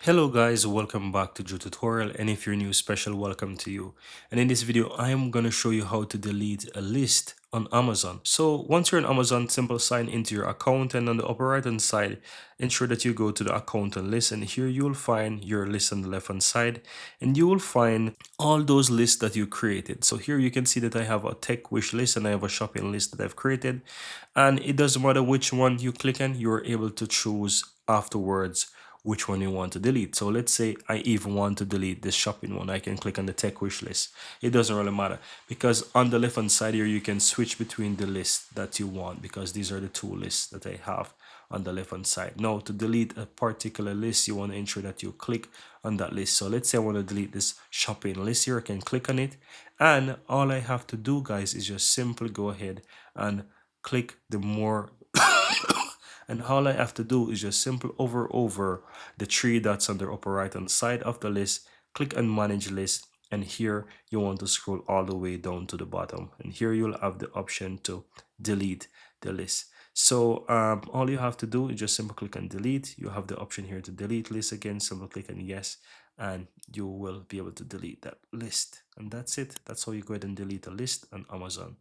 Hello guys, welcome back to Joe Tutorial, and if you're new, special welcome to you. And in this video I am going to show you how to delete a list on Amazon. So once you're on Amazon, simple sign into your account, and on the upper right hand side ensure that you go to the account and list, and here you will find your list on the left hand side, and you will find all those lists that you created. So here you can see that I have a tech wish list and I have a shopping list that I've created, and it doesn't matter which one you click on, you're able to choose afterwards which one you want to delete. So let's say I even want to delete this shopping one. I can click on the tech wish list. It doesn't really matter because on the left hand side here you can switch between the lists that you want, because these are the two lists that I have on the left hand side. Now to delete a particular list, you want to ensure that you click on that list. So let's say I want to delete this shopping list here. I can click on it, and all I have to do, guys, is just simply go ahead and click the more and all I have to do is just simply hover over the three dots on the upper right hand side of the list, click on manage list, and here you want to scroll all the way down to the bottom, and here you'll have the option to delete the list. So all you have to do is just simply click on delete. You have the option here to delete list. Again, simply click on yes, and you will be able to delete that list. And that's it. That's how you go ahead and delete a list on Amazon.